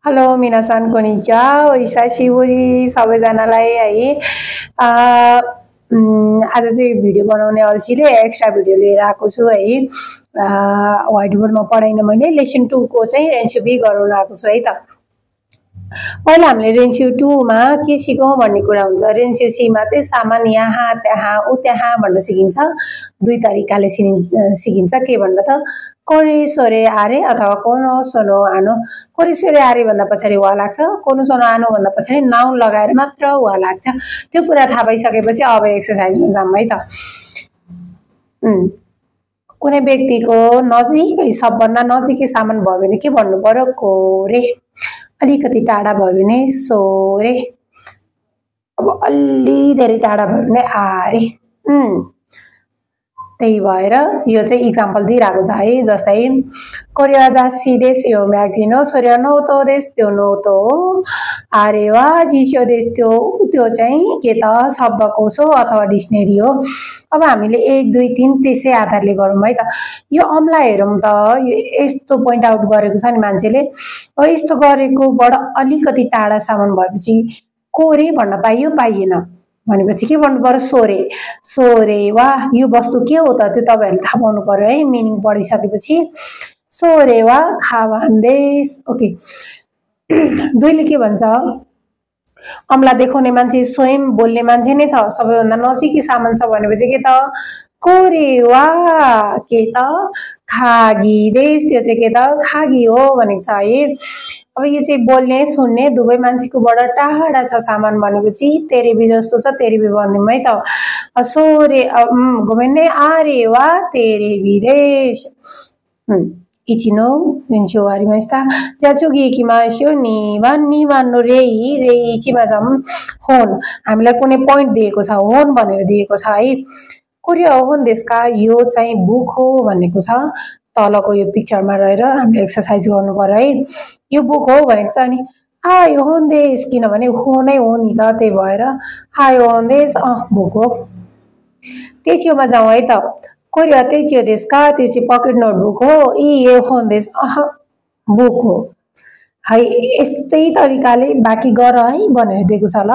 Hello मिनासान कोनिचा ओइसासिबुरी सबैजनालाई है आज चाहिँ भिडियो बनाउने अल्छीले एक्स्ट्रा भिडियो लिएर आएको छु है व्हाइट बोर्डमा पढाइन मैले लेसन 2 को चाहिँ रेन्सियो बी गराउन आएको छु है त पहिला हामीले रेन्सियो 2 मा के सिकौं भन्ने कुरा हुन्छ रेन्सियो सी मा चाहिँ सामान यहाँ त्यहाँ उ त्यहाँ भन्न सिकिन्छ दुई तरिकाले सिकिन्छ के भन्दा त कोरे सोरे आरे अथवा कोनो सोनो आनो कोरे सोरे आरे भन्दा पछाडी वा लाग्छ कोनो सोनो आनो भन्दा पछाडी नाउन लगाएर मात्र वा लाग्छ त्यो कुरा थाहा भइसकेपछि अब एक्सरसाइजमा जाम है त कुनै व्यक्तिको नजिकै सबभन्दा नजिकै सामान भयो भने के भन्नु पर्यो कोरे अलिकति टाढा भयो भने सोरे अब अलि धेरै टाढा भयो भने आरे त्यही भएर यो चाहिँ एक्जाम्पल दिइराको छ है जस्तै कोरिया जासी देश यो म्यागजिन हो सोरिया नोतो देश त्यो नोतो हो आरे वा जिस्यो देश त्यो चाहिँ के त शब्दकोश हो अथवा डिक्सनरी हो अब हामीले 1 2 3 त्यसै आधारले गरौँ है त यो अम्ला हेरौँ त यस्तो पोइन्ट आउट गरेको छ नि मान्छेले यस्तो गरेकोबाट अलिकति टाढा सामान भएपछि कोरे भन्न पाइयो पाइएन भनेपछि के भन्नु पर्यो सोरे सोरे वा यो वस्तु के हो त त्यो तपाईहरुले थाहा पाउनु पर्यो है मिनिङ पढिसकेपछि सोरे वा खावान्देश ओके दुईले के भन्छ अम्ला देखाउने मान्छे स्वयं बोल्ने मान्छे नै छ सबैभन्दा नजिकै सामान छ भनेपछि के त कोरे वा के त खागी देश त्यो चाहिँ के त खागी हो भनेको छ है अब यो चाहिँ बोल्ने सुन्ने दुवै मान्छेकोबाट टाढा छ सामान भनेपछि तेरेबी जस्तो छ तेरेबी भन्दिम है त सोरे घुमेन्ने आरे वा तेरेबी देश इचिनो रेन्सियो वारिमास्ता जाचुगी किमास्यो निवान्नो रेई रेइचिमा जम होन हामीलाई कुनै पोइन्ट दिएको छ होन भनेर दिएको छ है कोरिया होन देशका यो चाहिँ बुक हो भनेको छ तलको यो पिक्चरमा रहेर हामीले एक्सरसाइज गर्नु पर्यो है यो बुक हो भनेको छ अनि आयो होन देश किनभने हो नै हो नि त त्यही भएर आयो होन देश बुक हो तेचियोमा जाउँ है त कोरिया तेचियो देशका त्यो चाहिँ पकेट नोटबुक हो ए होन देश बुक हो है यस्तै तरिकाले बाँकी गर है भनेर दिएको छ ल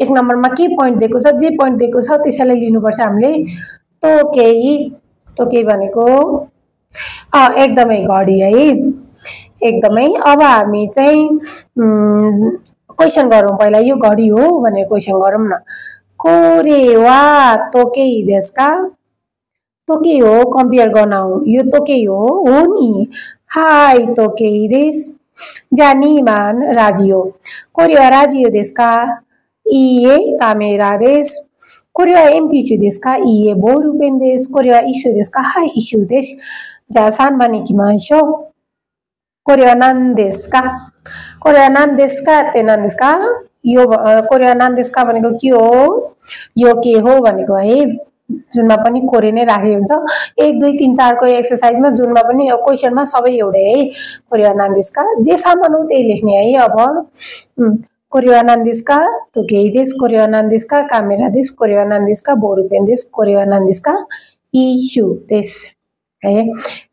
1 नम्बरमा के पोइन्ट दिएको छ जे पोइन्ट दिएको छ त्यसैलाई लिनुपर्छ हामीले तोकेही भनेको एकदमै घडी है एकदमै अब हामी चाहिँ क्वेशन गरौँ पहिला यो घडी हो भनेर क्वेशन गरौँ न कोरेवा तोकेही देशका तोकेही हो कम्पेयर गर्न यो तोकेही हो नि हाई तोकेही देश जानीमान राजियो कोरिया राजियो देशका इए कामेरा देश कोरिया एमपीचु देशका इए बोरुपेन देश कोरिया इस्यु देशका हाई इस्यु देश जासान बानीकी मान्छे कोरिया नान देशका तेनान देशका यो कोरिया नान देशका भनेको के हो यो के हो भनेको है जुनमा पनि कोरे नै राखेको हुन्छ 1 2 3 4 को एक्सरसाइजमा जुनमा पनि क्वेशनमा सबै एउटै है कोरिया नान देशका जे सामान हो त्यही लेख्ने है अब कोरिया नान देशका तोकेही देश कोरिया नान देशका कामेरा देश कोरिया नान देशका बोरुपेन देश कोरिया नान देशका इस्यु देश है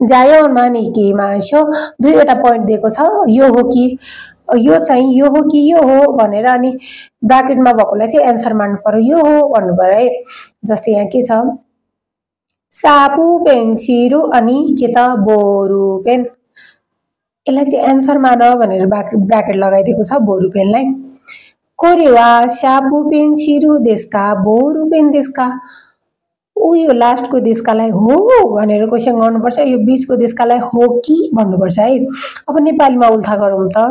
जायो मानिकी मान्छे दुईवटा पोइन्ट दिएको छ यो हो कि यो चाहिँ यो हो कि यो हो भनेर अनि ब्राकेटमा भएकोलाई चाहिँ एन्सर मान्नु पर्यो यो हो भन्नु पर्यो है जस्तै यहाँ के छ सापु पेन्सिरु अनि के त बोरु पेन यसलाई चाहिँ एन्सर मान भनेर ब्राकेट लगाइदिएको छ बोरु पेनलाई कोरेवा सापु पेन्सिरु देशका बोरु पेन देशका यो लास्टको देशकालाई हो भनेर क्वेशन गर्नुपर्छ यो बीचको देशकालाई हो कि भन्नुपर्छ है अब नेपालीमा उल्था गरौँ त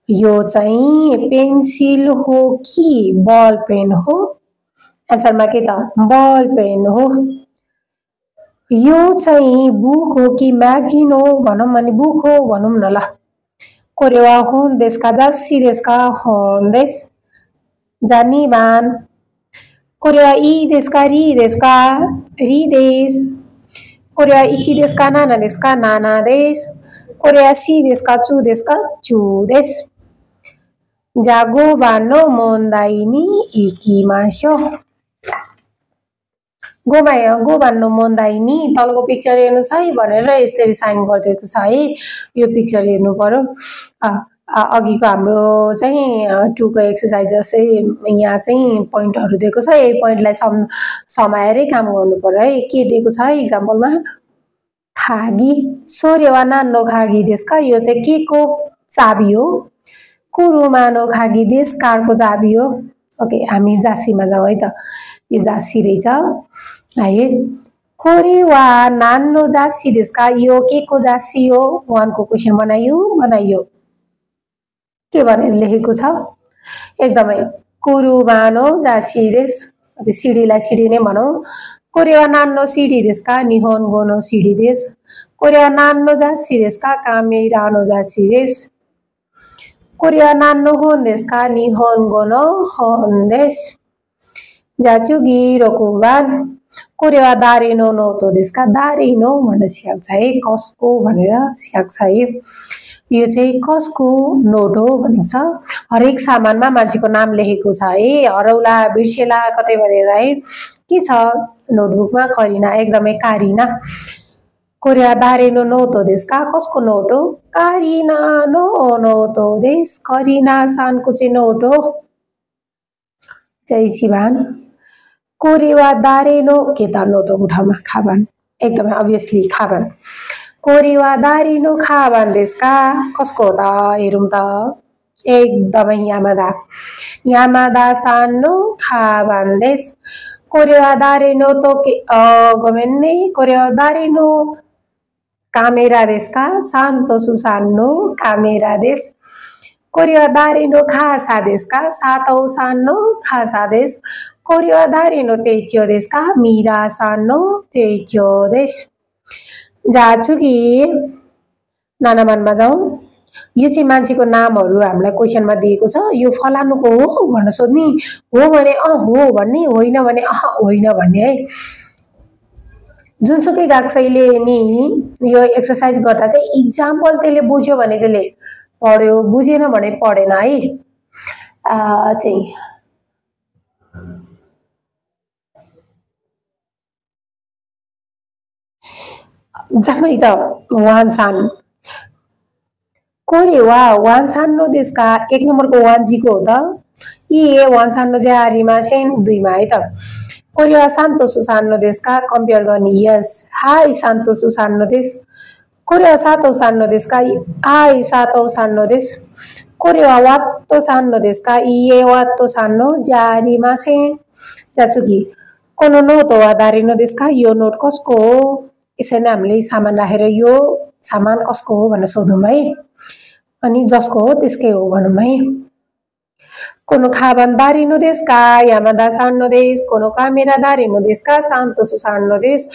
यो चाहिँ पेन्सिल हो कि बल पेन हो एन्सरमा के त बल पेन हो यो चाहिँ बुक हो कि म्यागजिन हो भनौँ भने बुक हो भनौँ न ल कोरेवा होन देशका जासी देशका होन देश जानीमान कोरिया इ देशका री देश कोरिया इची देशका नाना देश कोरिया सी देशका चु देश जागो बानो मोन्दाइनी इकिमाशो गो बानो मोन्दाइनी तलको पिक्चर हेर्नुस् है भनेर यसरी साइन गरिदिएको छ है यो पिक्चर हेर्नु पर्यो अघिको हाम्रो चाहिँ 2 को एक्सरसाइज जस्तै यहाँ चाहिँ पोइन्टहरु दिएको छ। यही पोइन्टलाई समाएरै काम गर्नुपर्यो है। के दिएको छ इक्जाम्पलमा खागी सोरेवा नान्नो खागी देशका यो चाहिँ के को चाबी हो कुरुमानो खागी देश कारको चाबी हो। ओके हामी जासीमा जाऊ है त यो जासी रहेछ है। कोरेवा नान्नो जासी देशका यो के को जासी हो 1 को क्वेशन बनाइयो के भनेर लेखेको छ एकदमै कुरुमानो जासी देश। अब सिडीलाई सिडी नै भनौं कोरेवा नान्नो सिडी देशका निहोन्गो नो सिडी देश कोरेवा नान्नो जासी देशका कामेरानो जासी देश कोरेवा नान्नो होन देशका निहोन्गो नो होन देश। जाचुगी रोकुबान कोरेवा दारेनो नो तो देशका दारेनो भनेर सिकाएको छ है कसको भनेर सिकाएको छ है। यो चाहिँ कसको नोट हो भनेको छ। हरेक सामानमा मान्छेको नाम लेखेको छ है हरौला बिर्सेला कतै भनेर है के छ नोटबुकमा करिना एकदमै कारिना कोरेवा दारेनो नो तो देशका कसको नोट हो कारिना नो तो देश करिना सानको चाहिँ नोट हो। जय शिवान कोरेवा दारेनो केता नो तो उठामा खाबान एकदमै अभियसली खाबान कोरेवा दारेनो खाबान देशका कसको हो त हेरौं त एकदमै यामादा सानो खाबान देश कोरेवा दारेनो तो के गमेन्ने कोरेवा दारेनो कामेरा देशका सान्तो सुसानो कामेरा देश कोरेवा दारेनो खासा देशका सातौ सानो खासा देश कोरेवा दारेनो तेइचो देशका मीरा सानो तेइचो देश। जाचुकी नानामानमा जाउँ यो चाहिँ मान्छेको नामहरु हामीलाई क्वेशनमा दिएको छ यो फलानुको हो भनेर सोध्ने हो भने हो भन्ने होइन भने होइन भन्ने है। जुनसुकै गाक्सैले नि यो एक्सरसाइज गर्दा चाहिँ इक्जाम्पल त्यसले बुझ्यो भने त्यसले पढ्यो बुझेन भने पढेन है। चाहिँ जम्मै त वानसान कोरेवा वानसान नो देशका 1 नम्बरको वानजी को हो त ए वानसान नो जारीमा सेन 2 मा है त कोरेवा सान्तो सुसानो देशका कम्पेयर गर्ने यस हाई सान्तो सुसानो देश कोरेवा सातो सानो देशका आई सातो सानो देश कोरेवा वात्तो सानो देशका इए वात्तो सानो जारीमा सेन जाचुकी कोनो नोट हो दारिनो देशका यो नोट कसको हो यसैले हामीले सामान राखेर यो सामान कसको हो भनेर सोधौं है अनि जसको हो त्यसकै हो भनौं है। कोनो खाबान दारिनो देशका यामादा सानो देश कोनो कामेरा दारिनो देशका सान्तो सुसानो देश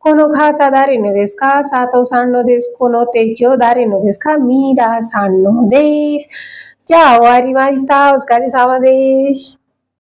कोनो खासा दारिनो देशका सातौ सानो देश कोनो तेइचो दारिनो देशका मीरा सानो देश। जाओ आरिमा स्ता उसकारी सावा देश।